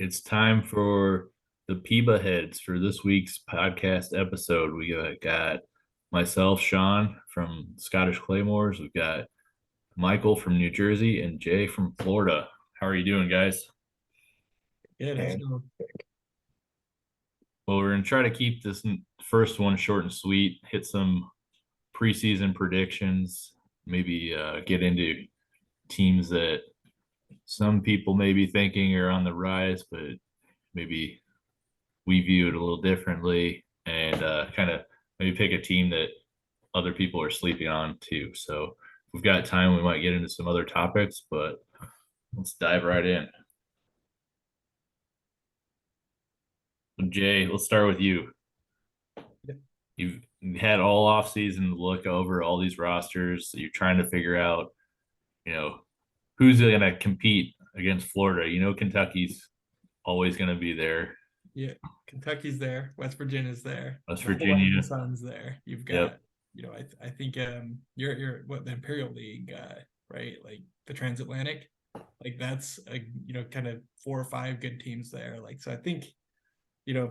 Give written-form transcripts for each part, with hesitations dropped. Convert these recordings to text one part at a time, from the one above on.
It's time for the PEBAheads for this week's podcast episode. We got myself, Sean from Scottish Claymores. We've got Michael from New Jersey and Jay from Florida. How are you doing, guys? Good. How's it And going? Well, we're going to try to keep this first one short and sweet, hit some preseason predictions, maybe get into teams that some people may be thinking are on the rise, but maybe we view it a little differently, and kind of maybe pick a team that other people are sleeping on too. So if we've got time, we might get into some other topics, but let's dive right in. Jay, let's start with you. You've had all off season to look over all these rosters. You're trying to figure out, you know, who's going to compete against Florida. You know, Kentucky's always going to be there. Yeah, Kentucky's there. West Virginia's there. West The Washington Virginia. Sun's there. You've Yep. got, I think you're what the Imperial League, right? Like the Transatlantic, like that's kind of 4 or 5 good teams there. Like so, I think a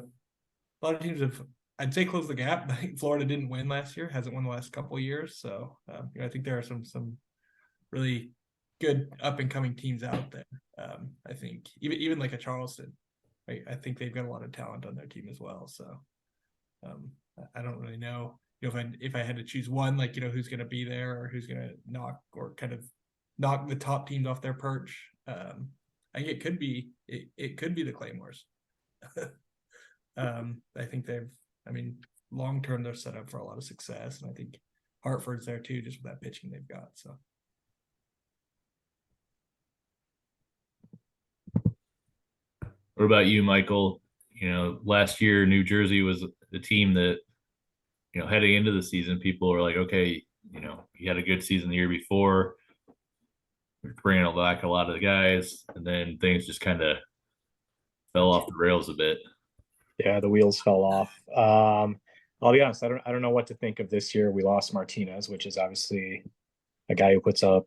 lot of teams have, I'd say, closed the gap. I think Florida didn't win last year, hasn't won the last couple of years. So I think there are some really good up and coming teams out there. I think even like a Charleston. Right? I think they've got a lot of talent on their team as well. So I don't really know, if I had to choose one, like who's going to be there or who's going to knock the top teams off their perch. I think it could be the Claymores. I think long term they're set up for a lot of success, and I think Hartford's there too, just with that pitching they've got. So. What about you, Michael? Last year New Jersey was the team that, heading into the season, people were like, okay, you had a good season the year before. We're bringing back a lot of the guys, and then things just kind of fell off the rails a bit. yeah, the wheels fell off. I'll be honest, I don't know what to think of this year. We lost Martinez, which is obviously a guy who puts up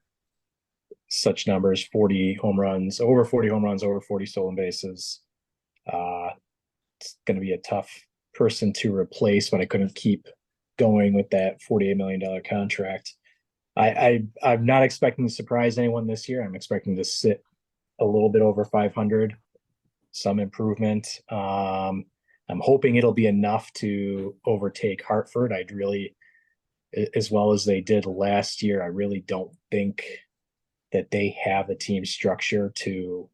such numbers, 40 home runs, over 40 home runs, over 40 stolen bases. It's going to be a tough person to replace, but I couldn't keep going with that $48 million contract. I'm not expecting to surprise anyone this year. I'm expecting to sit a little bit over 500, some improvement. I'm hoping it'll be enough to overtake Hartford. I'd really, as well as they did last year, I really don't think that they have a team structure to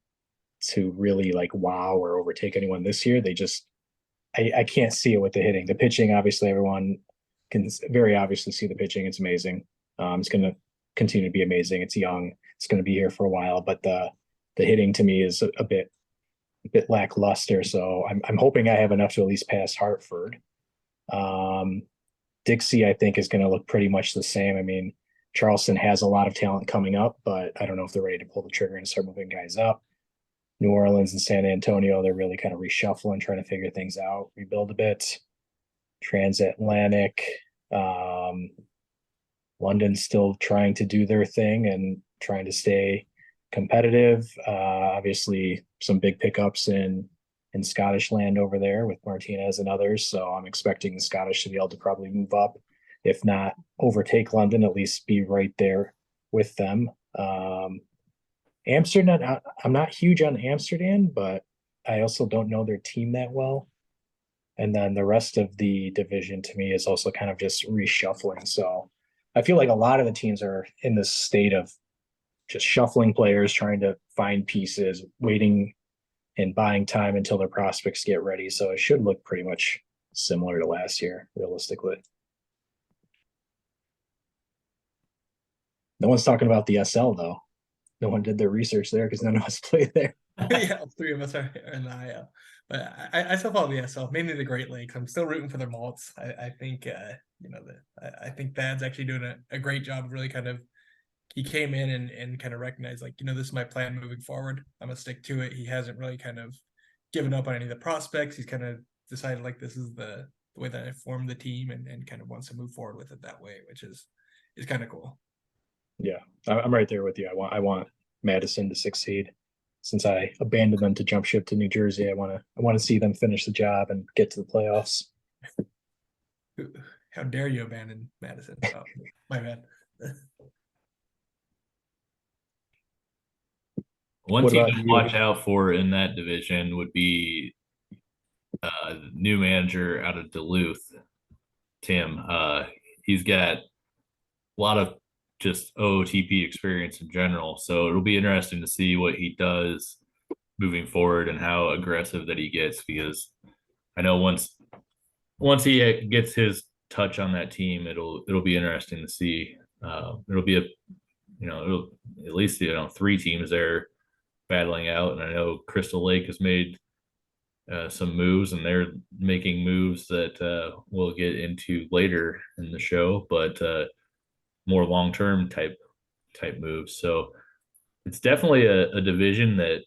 really like wow or overtake anyone this year. They just, I can't see it with the hitting. The pitching, obviously, everyone can very obviously see the pitching. It's amazing. It's going to continue to be amazing. It's young. It's going to be here for a while, but the hitting to me is a bit lackluster. So I'm hoping I have enough to at least pass Hartford. Dixie, I think, is going to look pretty much the same. I mean, Charleston has a lot of talent coming up, but I don't know if they're ready to pull the trigger and start moving guys up. New Orleans and San Antonio, they're really kind of reshuffling, trying to figure things out, rebuild a bit. Transatlantic, London's still trying to do their thing and trying to stay competitive. Obviously, some big pickups in Scottish land over there with Martinez and others. So I'm expecting the Scottish to be able to probably move up, if not overtake London, at least be right there with them. Amsterdam, I'm not huge on Amsterdam, but I also don't know their team that well. And then the rest of the division to me is also kind of just reshuffling. So I feel like a lot of the teams are in this state of just shuffling players, trying to find pieces, waiting and buying time until their prospects get ready. So it should look pretty much similar to last year, realistically. No one's talking about the SL though. No one did their research there because none of us played there. Yeah, all 3 of us are in the IL. But I still follow the SL, mainly the Great Lakes. I'm still rooting for their malts. I think I think Thad's actually doing a great job of really kind of, he came in and kind of recognized, like, this is my plan moving forward. I'm gonna stick to it. He hasn't really kind of given up on any of the prospects. He's kind of decided, like, this is the way that I formed the team, and kind of wants to move forward with it that way, which is kind of cool. Yeah, I'm right there with you. I want Madison to succeed. since I abandoned them to jump ship to New Jersey, I want to see them finish the job and get to the playoffs. How dare you abandon Madison? Oh, my bad. One What team about to you? watch out for in that division would be new manager out of Duluth, Tim. He's got a lot of just OOTP experience in general, so it'll be interesting to see what he does moving forward and how aggressive that he gets, because I know once he gets his touch on that team, it'll be interesting to see. It'll be it'll at least 3 teams there battling out, and I know Crystal Lake has made some moves, and they're making moves that we'll get into later in the show, but more long term type moves. So it's definitely a division that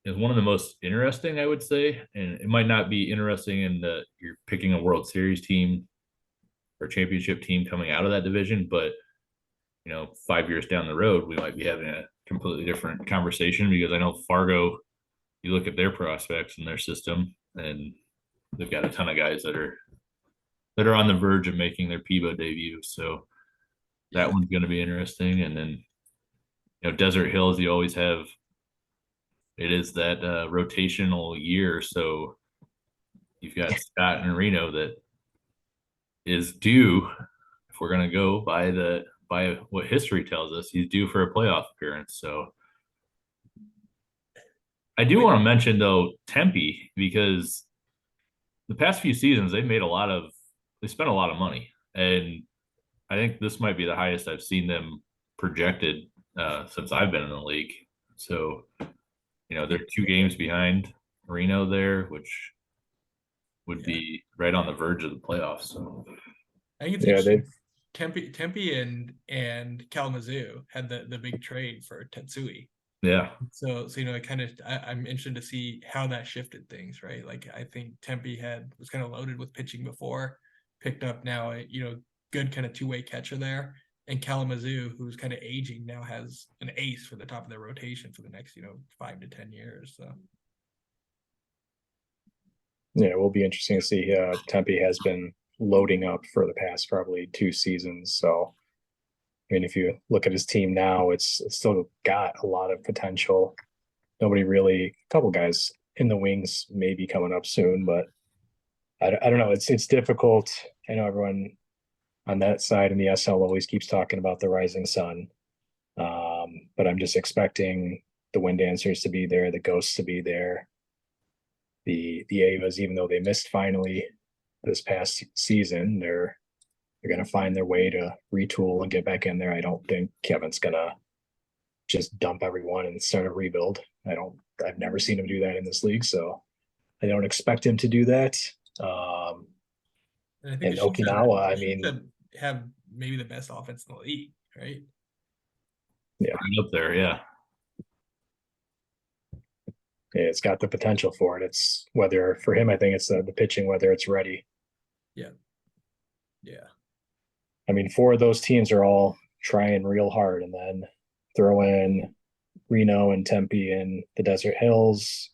is one of the most interesting, I would say. And it might not be interesting in that you're picking a World Series team or championship team coming out of that division, but 5 years down the road, we might be having a completely different conversation, because I know Fargo, you look at their prospects and their system, and they've got a ton of guys that are on the verge of making their PEBA debut. So that one's going to be interesting. And then, Desert Hills, you always have, it is that rotational year. So you've got Scott and Reno that is due, if we're going to go by what history tells us, he's due for a playoff appearance. So I do want to mention, though, Tempe, because the past few seasons they spent a lot of money, and I think this might be the highest I've seen them projected since I've been in the league. So they're 2 games behind Reno there, which would be right on the verge of the playoffs. So I think it's interesting. Tempe and Kalamazoo had the big trade for Tetsui. Yeah. So I'm interested to see how that shifted things, right? Like, I think Tempe was kind of loaded with pitching before, picked up now a good kind of two-way catcher there, and Kalamazoo, who's kind of aging, now has an ace for the top of their rotation for the next 5 to 10 years. So yeah, it will be interesting to see. Tempe has been loading up for the past probably 2 seasons. So, I mean, if you look at his team now, it's still got a lot of potential. A couple guys in the wings may be coming up soon, but I don't know. It's difficult. I know everyone on that side in the SL always keeps talking about the rising sun. But I'm just expecting the Wind Dancers to be there, the Ghosts to be there. The Avas, even though they missed finally this past season, they're going to find their way to retool and get back in there. I don't think Kevin's going to just dump everyone and start a rebuild. I've never seen him do that in this league, so I don't expect him to do that. and I think Okinawa, I mean, have maybe the best offense in the league, right? Yeah, right up there, yeah. It's got the potential for it. It's whether for him, I think it's the pitching, whether it's ready. Yeah. I mean, 4 of those teams are all trying real hard, and then throw in Reno and Tempe and the Desert Hills.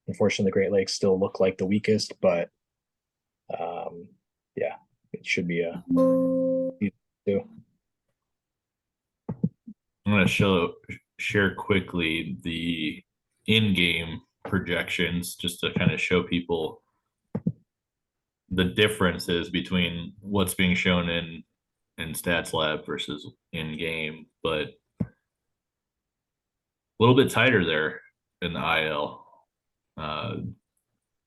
Unfortunately, the Great Lakes still look like the weakest, but yeah, it should be a. I'm going to share quickly the in-game projections just to kind of show people the differences between what's being shown in Stats Lab versus in-game, but a little bit tighter there in the IL.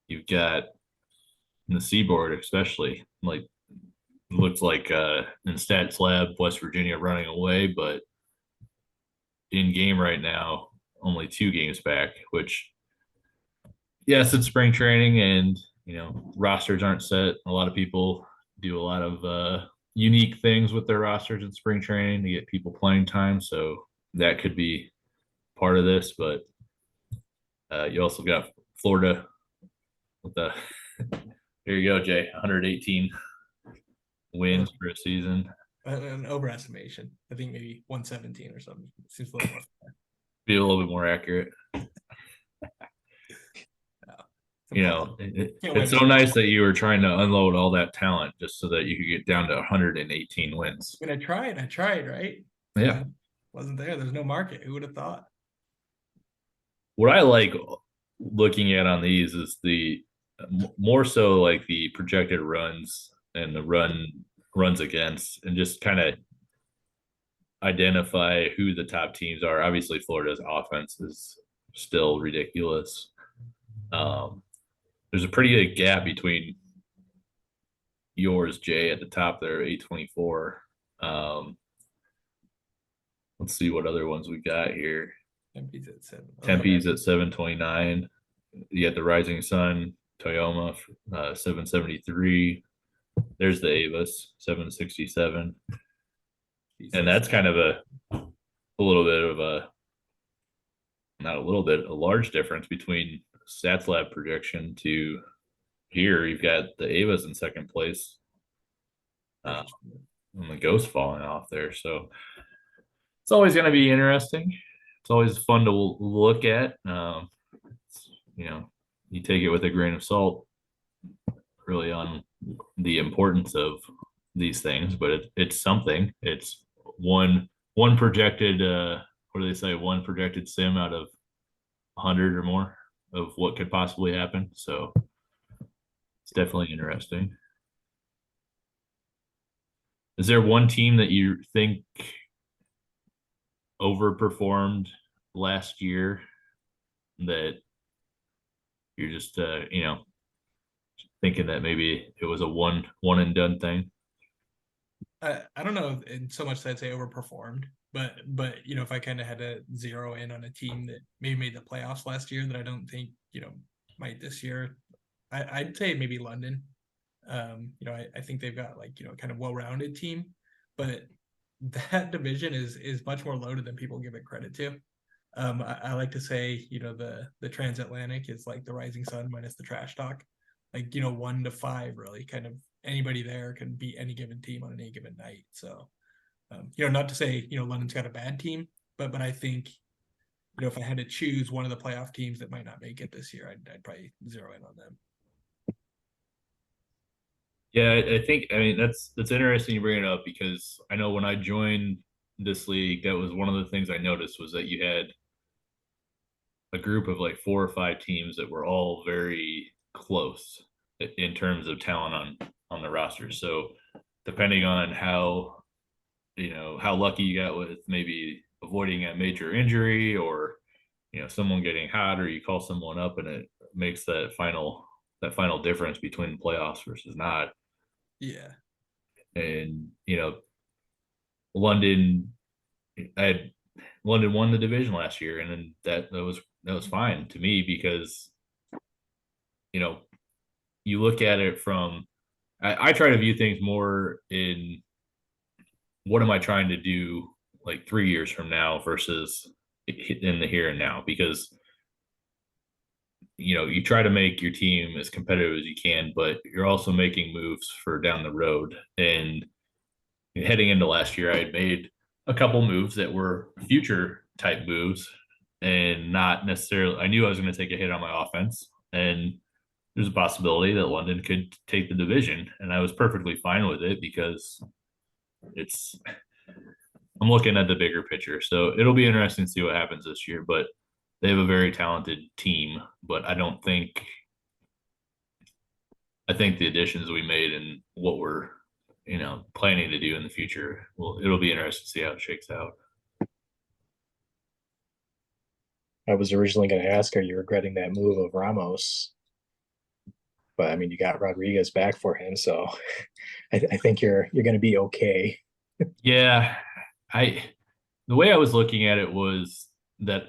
You've got in the Seaboard, especially, like, looks like in Stats Lab, West Virginia running away, but in game right now, only 2 games back, which, yes, it's spring training and rosters aren't set. A lot of people do a lot of unique things with their rosters in spring training to get people playing time, so that could be part of this. But you also got Florida with the here you go, Jay, 118 wins for a season. An overestimation. I think maybe 117 or something. Seems a little more fair. Be a little bit more accurate. You know, Can't wait it's to so see. nice that you were trying to unload all that talent just so that you could get down to 118 wins. I mean, I tried, right? Yeah. Wasn't there. There's no market. Who would have thought? What I like looking at on these is the more so like the projected runs and the runs against, and just kind of identify who the top teams are. Obviously, Florida's offense is still ridiculous. There's a pretty big gap between yours, Jay, at the top there, 824. Let's see what other ones we got here. Tempe's at 7. Tempe's at 729. You got the Rising Sun, Toyoma, 773. There's the Avis, 767. And that's kind of a little bit of a, not a little bit, a large difference between Stats Lab projection to here. You've got the Avis in second place. And the Ghost falling off there. So it's always going to be interesting. It's always fun to look at. You know, you take it with a grain of salt, really, on the importance of these things, but it's something. It's one projected. What do they say? One projected sim out of 100 or more of what could possibly happen. So it's definitely interesting. Is there one team that you think overperformed last year that you're just you know, thinking that maybe it was a one and done thing? I don't know in so much that I'd say overperformed, but you know, if I kind of had to zero in on a team that maybe made the playoffs last year that I don't think, you know, might this year, I'd say maybe London. You know, I think they've got, like, you know, kind of well-rounded team, but that division is much more loaded than people give it credit to. I like to say, you know, the transatlantic is like the Rising Sun minus the trash talk. Like, you know, 1 to 5, really kind of anybody there can beat any given team on any given night. So, you know, not to say, you know, London's got a bad team, but I think, you know, if I had to choose one of the playoff teams that might not make it this year, I'd probably zero in on them. Yeah, I think, I mean, that's interesting you bring it up, because I know when I joined this league, that was one of the things I noticed, was that you had a group of like 4 or 5 teams that were all very close in terms of talent on the roster. So depending on how, you know, how lucky you got with maybe avoiding a major injury, or, you know, someone getting hot, or you call someone up and it makes that final difference between playoffs versus not. Yeah. And, you know, London, London won the division last year, and then that was fine to me, because, you know, you look at it from, I try to view things more in what am I trying to do like 3 years from now versus in the here and now, because, you know, you try to make your team as competitive as you can, but you're also making moves for down the road. And heading into last year, I had made a couple moves that were future type moves, and not necessarily, I knew I was going to take a hit on my offense, and there's a possibility that London could take the division, and I was perfectly fine with it, because it's, I'm looking at the bigger picture. So it'll be interesting to see what happens this year, but they have a very talented team. But I think the additions we made and what we're, you know, planning to do in the future, well, it'll be interesting to see how it shakes out. I was originally going to ask, are you regretting that move of Ramos? But I mean, you got Rodriguez back for him, so I think you're going to be okay. Yeah, the way I was looking at it was that,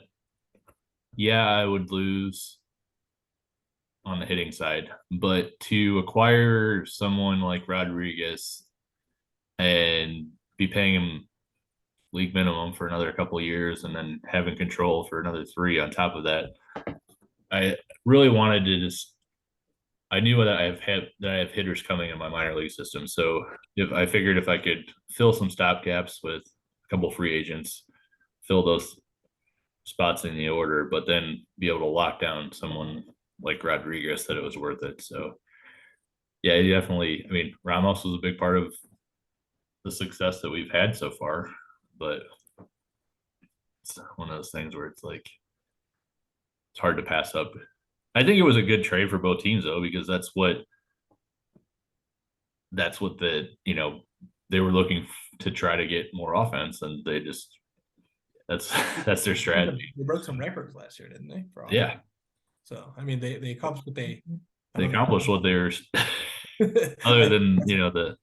yeah, I would lose on the hitting side, but to acquire someone like Rodriguez and be paying him league minimum for another couple of years, and then having control for another 3 on top of that, I really wanted to just, I knew that I have hitters coming in my minor league system. So if I figured if I could fill some stopgaps with a couple free agents, fill those spots in the order, but then be able to lock down someone like Rodriguez that it was worth it. So yeah, definitely. I mean, Ramos was a big part of the success that we've had so far, but it's one of those things where it's like it's hard to pass up. I think it was a good trade for both teams though, because that's what the they were looking to try to get more offense, and they just that's their strategy. They broke some records last year, didn't they? For Yeah. offense? So I mean, they accomplished what they Accomplished what they're other than the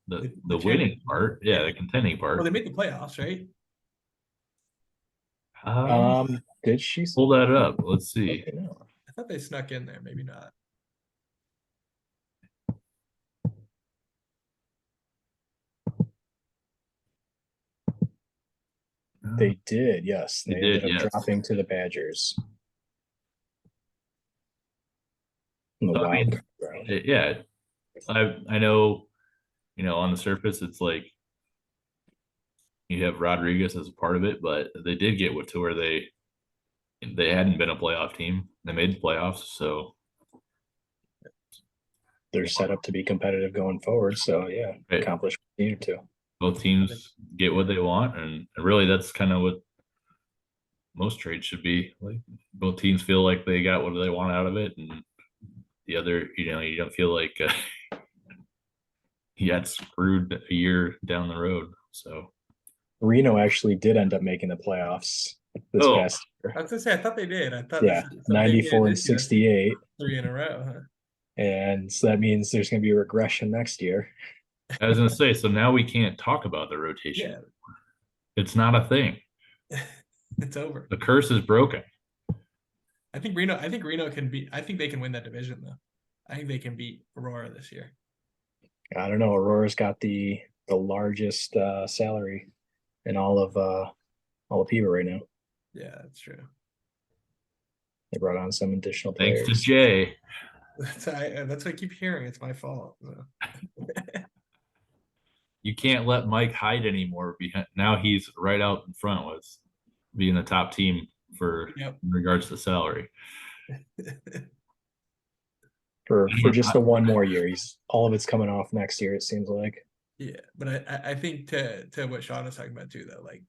winning part, the contending part. Well, they made the playoffs, right? Did she pull that up? Let's see. Okay, no. I thought they snuck in there, maybe not. They did, yes. They ended up yes. dropping to the Badgers. In the So, I mean, wild round. yeah, I know, on the surface it's like you have Rodriguez as a part of it, but they did get to where they hadn't been a playoff team. They made the playoffs, so they're set up to be competitive going forward. So yeah, right. Accomplish what they needed to. Both teams get what they want, and really that's kind of what most trades should be. Like both teams feel like they got what they want out of it, and the other, you don't feel like he got screwed a year down the road. So Reno actually did end up making the playoffs this past year. I was gonna say, I thought they did. I thought 94 and 68. 3 in a row, huh? And so that means there's going to be a regression next year. I was going to say, so now we can't talk about the rotation. Yeah. It's not a thing. It's over. The curse is broken. I think Reno can beat. I think they can win that division though. I think they can beat Aurora this year. I don't know. Aurora's got the largest salary in all of PEBA right now. Yeah, that's true. They brought on some additional players. Thanks to Jay. That's what I keep hearing. It's my fault. So. You can't let Mike hide anymore. Now he's right out in front with being the top team in regards to salary. for just the one more year. All of it's coming off next year, it seems like. Yeah, but I think to what Sean was talking about too, though, like,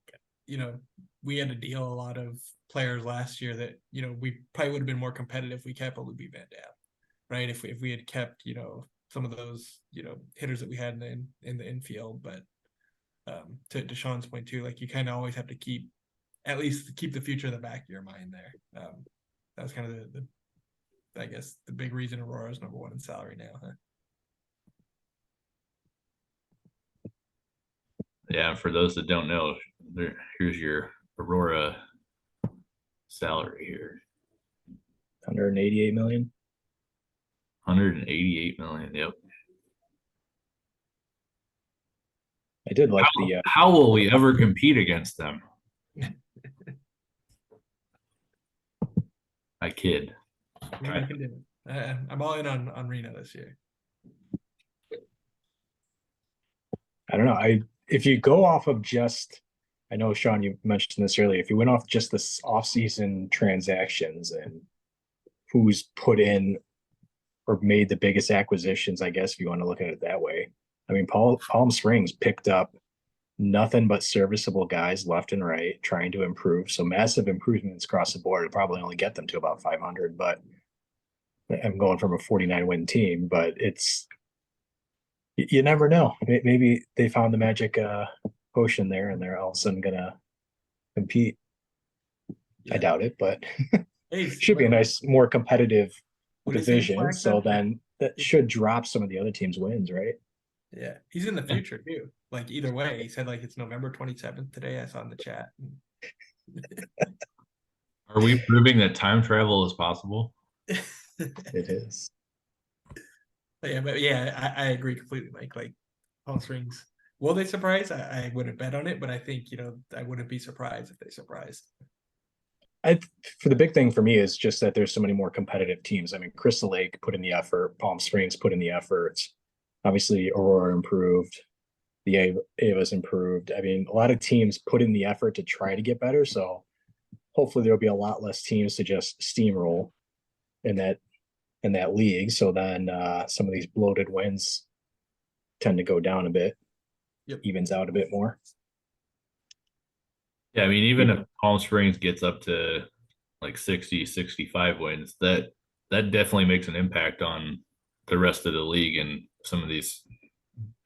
we had to deal a lot of players last year that, we probably would have been more competitive if we kept a Luby Van Dam, right? If we had kept, some of those, hitters that we had in the infield. But to Sean's point too, like you kind of always have to keep the future in the back of your mind there. That was kind of the I guess the big reason Aurora is #1 in salary now, huh? Yeah, for those that don't know, here's your Aurora salary here. 188 million. 188 million. Yep. I did like how will we ever compete against them? I kid. Reno can do it. I'm all in on Reno this year. I don't know. If you go off of I know Sean, you mentioned this earlier. If you went off just the off-season transactions and who's put in or made the biggest acquisitions, I guess, if you want to look at it that way. I mean, Palm Springs picked up nothing but serviceable guys left and right trying to improve. So massive improvements across the board. It'll probably only get them to about 500, but I'm going from a 49 win team, but you never know. Maybe they found the magic potion there and they're all of a sudden going to compete. Yeah. I doubt it, but should be a nice, more competitive division. So then that should drop some of the other teams' wins, right? Yeah, he's in the future too. Like either way, he said like it's November 27th today. I saw in the chat. Are we proving that time travel is possible? It is. But I agree completely, Mike. Like Palm Springs, will they surprise? I wouldn't bet on it, but I think I wouldn't be surprised if they surprised. For the big thing for me is just that there's so many more competitive teams. I mean, Crystal Lake put in the effort, Palm Springs put in the effort. Obviously, Aurora improved, the Ava's improved. I mean, a lot of teams put in the effort to try to get better. So hopefully there'll be a lot less teams to just steamroll in that league. So then some of these bloated wins tend to go down a bit. Yep. Evens out a bit more. Yeah, I mean, even if Palm Springs gets up to like 60, 65 wins, that definitely makes an impact on the rest of the league and some of these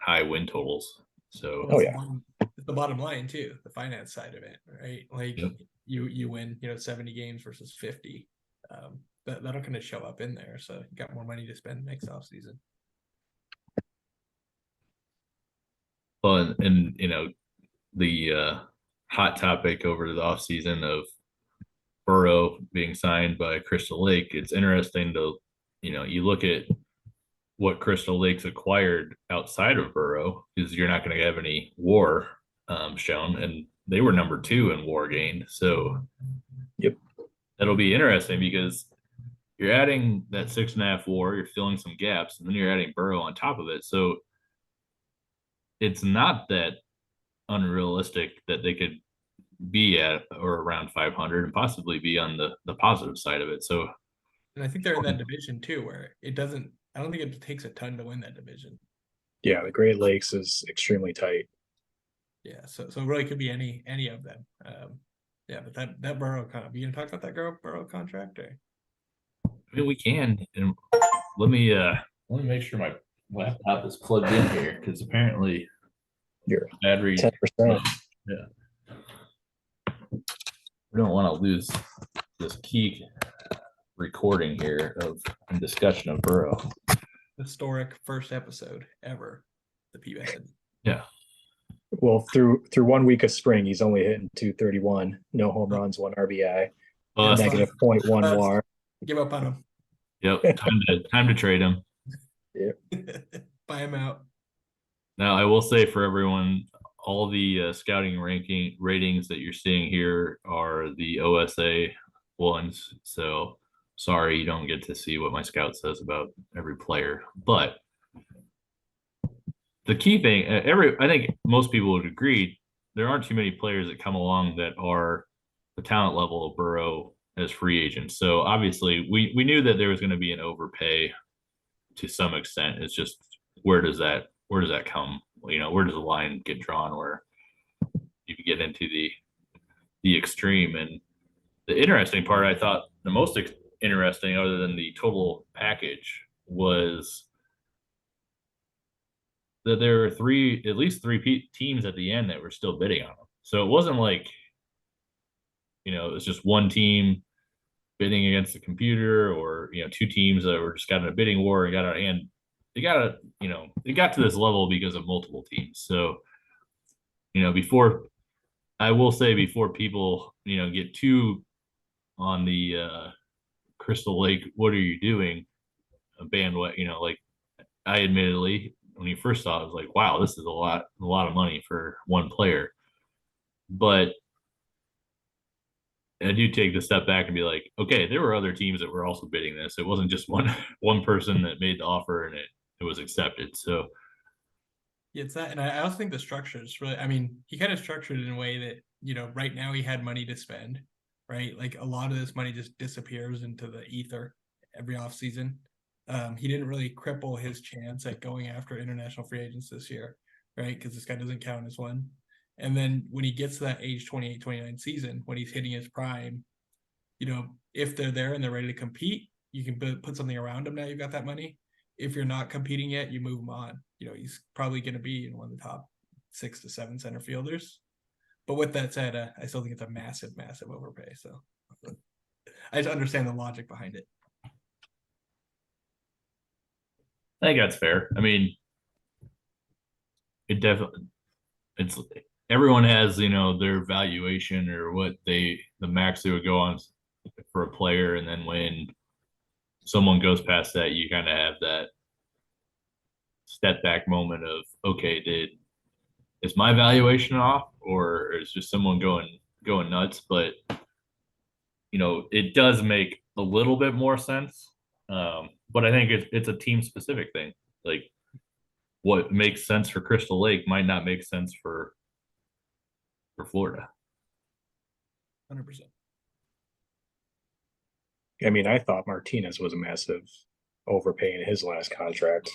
high win totals. So, Oh, yeah. It's the bottom line too, the finance side of it, right? Like Yep. you win, 70 games versus 50. That'll kind of show up in there. So you got more money to spend next off season. well, and the hot topic over the offseason of Burrough being signed by Crystal Lake, it's interesting to, you look at what Crystal Lake's acquired outside of Burrough, because you're not going to have any WAR shown, and they were number 2 in WAR gained. So, yep, that'll be interesting because you're adding that 6.5 WAR, you're filling some gaps, and then you're adding Burrow on top of it. So, it's not that unrealistic that they could be at or around 500 and possibly be on the positive side of it. So, and I think they're in that division too, where it doesn't. I don't think it takes a ton to win that division. Yeah, the Great Lakes is extremely tight. Yeah, so it really could be any of them. Yeah, but that Burrow you gonna talk about that Burrow contract? Or? I mean, we can. And let me make sure my laptop is plugged in here, because apparently You're battery 10%. Yeah. We don't want to lose this key recording here of discussion of Burrough. Historic first episode ever, the PEBAheads. Yeah. Well, through 1 week of spring, he's only hitting 231, no home runs, 1 RBI, negative 0.1 WAR. Give up on him. Yep. Time to trade him. Yep. Buy him out. Now, I will say for everyone, all the scouting ratings that you're seeing here are the OSA ones. So sorry, you don't get to see what my scout says about every player. But the key thing, I think most people would agree, there aren't too many players that come along that are the talent level of Burrough as free agents. So obviously, we knew that there was going to be an overpay to some extent. It's just where does that come? Where does the line get drawn where you get into the extreme? And the interesting part, I thought the most interesting, other than the total package, was that there were at least three teams at the end that were still bidding on them. So it wasn't like, it was just one team bidding against the computer, or, 2 teams that were just got in a bidding war and got out. And it got to this level because of multiple teams. So, before people, get too on the Crystal Lake, what are you doing? A bandwagon, like I admittedly, when you first saw it, I was like, wow, this is a lot of money for one player. But I do take the step back and be like, okay, there were other teams that were also bidding this. It wasn't just one person that made the offer and it was accepted. So yeah, it's that. And I also think the structure is really, I mean, he kind of structured it in a way that, right now he had money to spend, right? Like a lot of this money just disappears into the ether every offseason. He didn't really cripple his chance at going after international free agents this year, right? Because this guy doesn't count as one. And then when he gets to that age 28, 29 season, when he's hitting his prime, if they're there and they're ready to compete, you can put something around him. Now you've got that money. If you're not competing yet, you move him on. He's probably going to be in one of the top 6 to 7 center fielders. But with that said, I still think it's a massive, massive overpay. So I just understand the logic behind it. I think that's fair. I mean, it's everyone has, their valuation or what the max they would go on for a player. And then when someone goes past that, you kind of have that step back moment of, okay, is my valuation off, or is just someone going nuts? But it does make a little bit more sense. But I think it's a team specific thing. Like what makes sense for Crystal Lake might not make sense for Florida. 100%. I mean, I thought Martinez was a massive overpay in his last contract,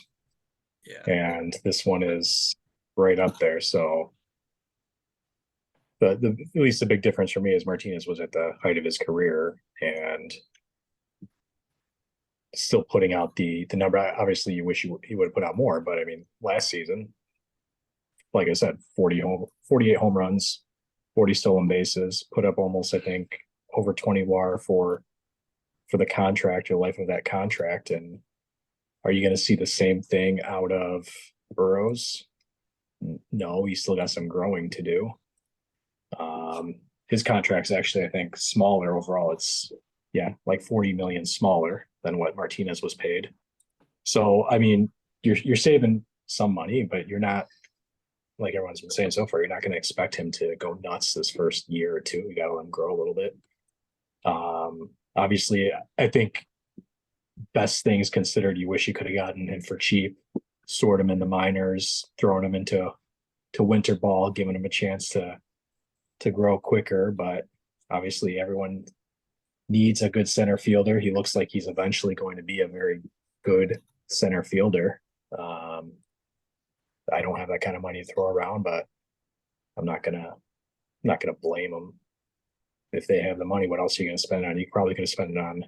Yeah. and this one is right up there. So the at least the big difference for me is Martinez was at the height of his career and still putting out the number. Obviously, you wish he would have put out more, but I mean, last season, like I said, 48 home runs, 40 stolen bases, put up almost, I think, over 20 WAR for the contract or life of that contract. And are you going to see the same thing out of Burrows? No, he's still got some growing to do. His contract's actually, I think, smaller overall. It's like 40 million smaller than what Martinez was paid. So I mean, you're saving some money, but you're not, like everyone's been saying so far, you're not going to expect him to go nuts this first year or two. You got to let him grow a little bit. Obviously, I think best things considered, you wish you could have gotten him for cheap, stored him in the minors, thrown him into winter ball, giving him a chance to grow quicker. But obviously, everyone needs a good center fielder. He looks like he's eventually going to be a very good center fielder. I don't have that kind of money to throw around, but I'm not gonna blame them if they have the money. What else are you gonna spend on? You probably could have spent it on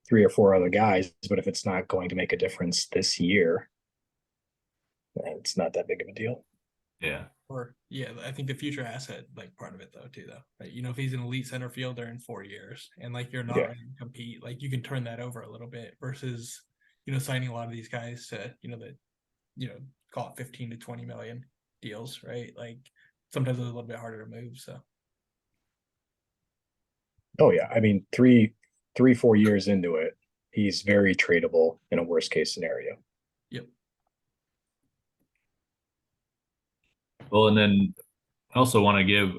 3 or 4 other guys, but if it's not going to make a difference this year, it's not that big of a deal. Yeah. Or I think the future asset, like part of it though, too, though. Right? You know, if he's an elite center fielder in 4 years and like you're not ready to compete, like you can turn that over a little bit versus, you know, signing a lot of these guys to, call it 15 to 20 million deals, right? Like sometimes it's a little bit harder to move. So oh yeah. I mean, 4 years into it, he's very tradable in a worst case scenario. Yep. Well, and then I also want to give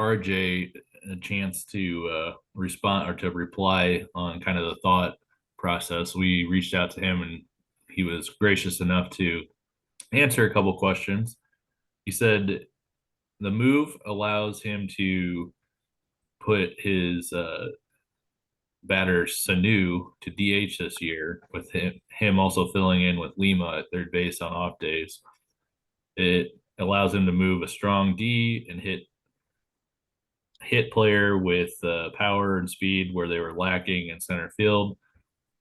RJ a chance to respond or to reply on kind of the thought process. We reached out to him and he was gracious enough to answer a couple questions. He said the move allows him to put his batter Sanu to DH this year, with him also filling in with Lima at third base on off days. It allows him to move a strong D and hit player with power and speed where they were lacking in center field.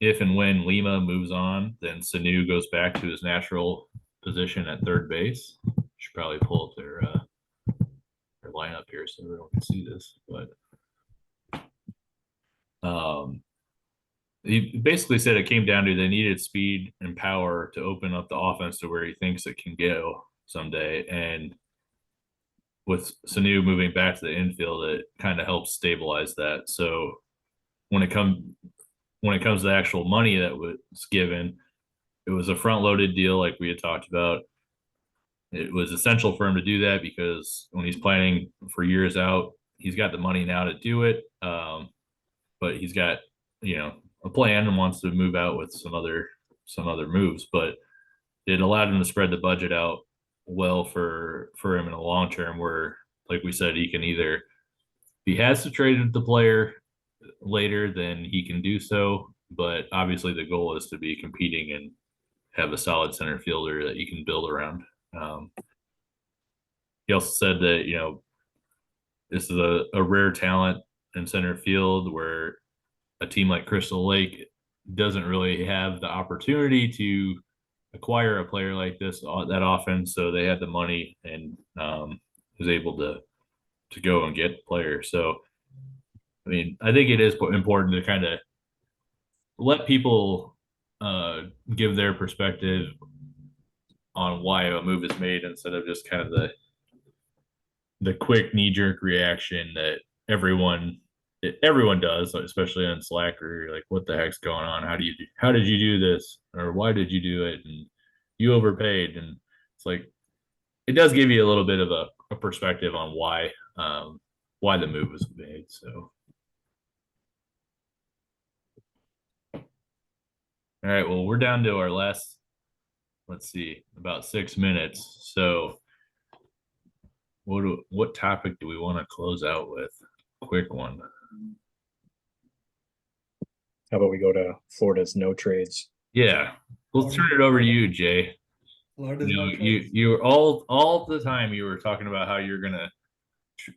If and when Lima moves on, then Sanu goes back to his natural position at third base. Should probably pull up their lineup here so everyone can see this. But he basically said it came down to they needed speed and power to open up the offense to where he thinks it can go someday. And with Sanu moving back to the infield, it kind of helps stabilize that. So when it comes to the actual money that was given, it was a front loaded deal like we had talked about. It was essential for him to do that because when he's planning for years out, he's got the money now to do it. But he's got, a plan and wants to move out with some other moves. But it allowed him to spread the budget out well for him in the long term, where, like we said, he can either, if he has to trade the player later, then he can do so. But obviously the goal is to be competing and have a solid center fielder that you can build around. He also said that, this is a rare talent in center field where a team like Crystal Lake doesn't really have the opportunity to acquire a player like this that often. So they had the money and was able to go and get players. So, I mean, I think it is important to kind of let people give their perspective on why a move is made instead of just kind of the quick knee-jerk reaction that everyone does, especially on Slack, where you're like, what the heck's going on? How did you do this? Or why did you do it? And you overpaid. And it's like, it does give you a little bit of a perspective on why the move was made. So, all right, well, we're down to our last, let's see, about 6 minutes. So what topic do we want to close out with? Quick one. How about we go to Florida's no trades? Yeah. Let's turn it over to you, Jay. Florida's You know, no trades. you were all the time you were talking about how you're gonna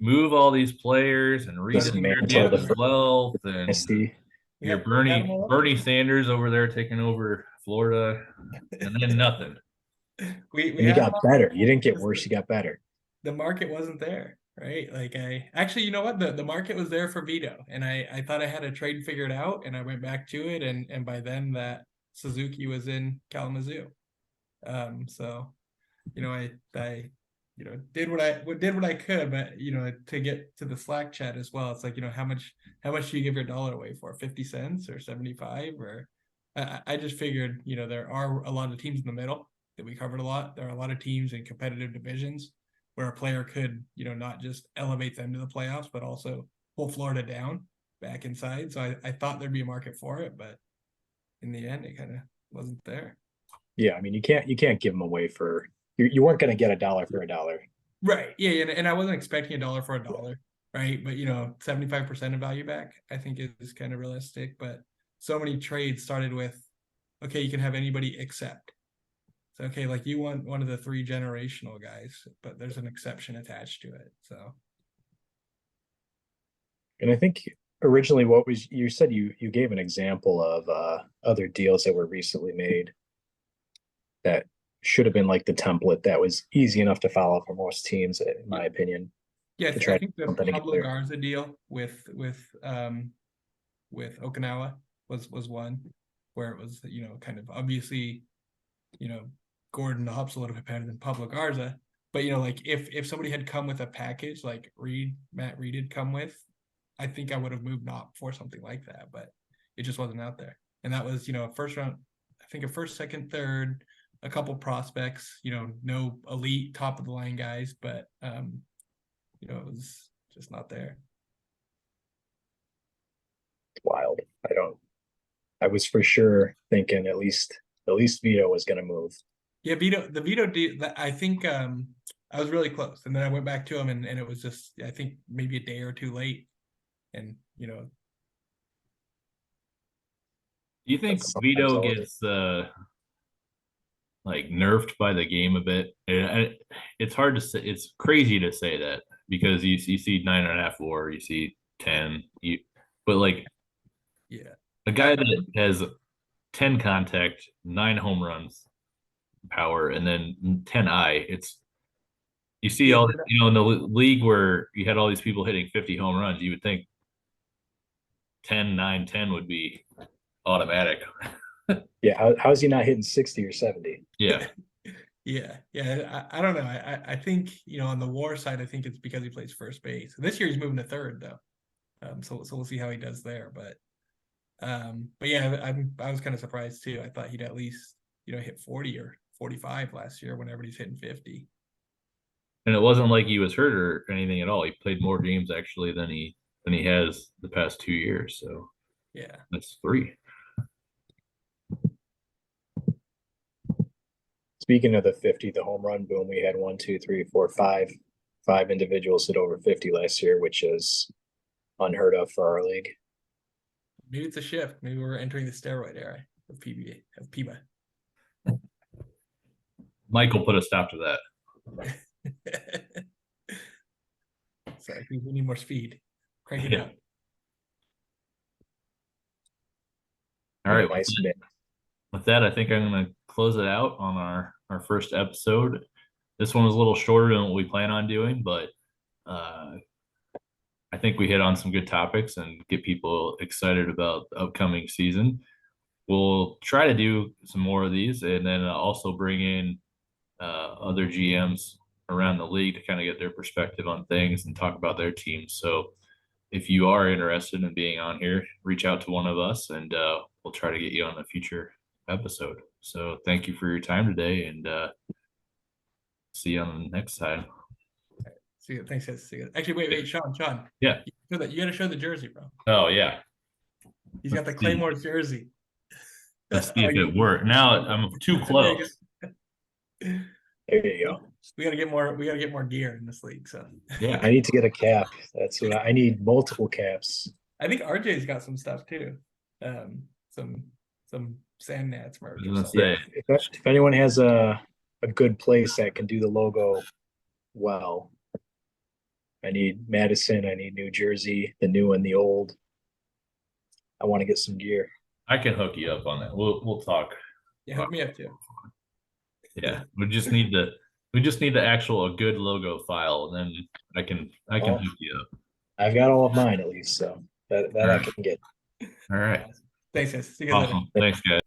move all these players and Dismantle redistribute the the wealth, and dynasty. you're We had them all up Bernie Sanders over there taking over Florida, and then nothing. we And you had got them all better. up. You didn't get Just worse, you got better. the market wasn't there, right? Like I actually, you know what? The market was there for Vito, and I thought I had a trade figured out, and I went back to it, and by then that Suzuki was in Kalamazoo. So you know, I you know did what I could, but you know, to get to the Slack chat as well, it's like, you know, how much do you give your dollar away for? 50 cents or 75? Or I just figured, you know, there are a lot of teams in the middle that we covered a lot. There are a lot of teams in competitive divisions where a player could, you know, not just elevate them to the playoffs, but also pull Florida down back inside. So I thought there'd be a market for it, but in the end, it kind of wasn't there. Yeah, I mean, you can't give them away for you weren't going to get a dollar for a dollar. Right. Yeah. And I wasn't expecting a dollar for a dollar. Right. But, you know, 75% of value back, I think is kind of realistic. But so many trades started with, okay, you can have anybody except. So, okay, like you want one of the 3 generational guys, but there's an exception attached to it. So, And I think originally what was you said you gave an example of other deals that were recently made that should have been like the template that was easy enough to follow for most teams, in my opinion. yeah, To try I think the something Pablo together. Garza deal with Okinawa was one where it was, you know, kind of obviously, you know, Gordon Knopp's a little bit better than Pablo Garza, but you know, like if somebody had come with a package like Matt Reed had come with, I think I would have moved Knopp for something like that, but it just wasn't out there. And that was, you know, a first round, I think a first, second, third, a couple prospects, you know, no elite top of the line guys, but you know, it was just not there. Wild. I was for sure thinking at least Vito was going to move. Yeah, the Vito deal, I think I was really close. And then I went back to him and it was just, I think maybe a day or two late. And, you know. Do you think That's sometimes Vito all it gets like nerfed by the game a bit? It's hard to say. It's crazy to say that because you see 9.5 WAR, you see 10, but like Yeah. a guy that has 10 contact, 9 home runs power, and then 10 I. It's you see all you know in the league where you had all these people hitting 50 home runs. You would think 10, 9, 10 would be automatic. Yeah, how's he not hitting 60 or 70? Yeah. Yeah. I don't know. I think, you know, on the WAR side, I think it's because he plays first base. This year he's moving to third though. So we'll see how he does there. But yeah, I was kind of surprised too. I thought he'd at least, you know, hit 40 or 45 last year whenever he's hitting 50. And it wasn't like he was hurt or anything at all. He played more games actually than he has the past 2 years. So yeah, that's 3. Speaking of the 50, the home run boom, we had 1, 2, 3, 4, 5 individuals hit over 50 last year, which is unheard of for our league. maybe it's a shift. Maybe we're entering the steroid era of PEBA. Michael put a stop to that. So I think we need more speed. Crank it up. All right. Nice With that, I think I'm going to close it out on our first episode. This one was a little shorter than what we plan on doing, but I think we hit on some good topics and get people excited about the upcoming season. We'll try to do some more of these and then also bring in other GMs around the league to kind of get their perspective on things and talk about their teams. So if you are interested in being on here, reach out to one of us and we'll try to get you on a future episode. So thank you for your time today and see you on the next time. See you. Thanks, guys. See you. Actually, wait, Sean. Yeah. You got to show the jersey, bro. Oh, yeah. He's got the Claymore jersey. Let's see if it worked. Now I'm too close. There you go. We gotta get more gear in this league. So yeah, I need to get a cap. That's what I need. Multiple caps. I think RJ's got some stuff too. some sand nats merch I or was something. gonna say, If anyone has a good place that can do the logo well, I need Madison, I need New Jersey, the new and the old. I want to get some gear. I can hook you up on that. We'll talk. Yeah, hook me up too. Yeah, we just need the actual a good logo file, and then I can Oh. hook you up. I've got all of mine at least, so that I Alright. can get. All right. Thanks, guys. See you guys later. Awesome. Thanks, guys.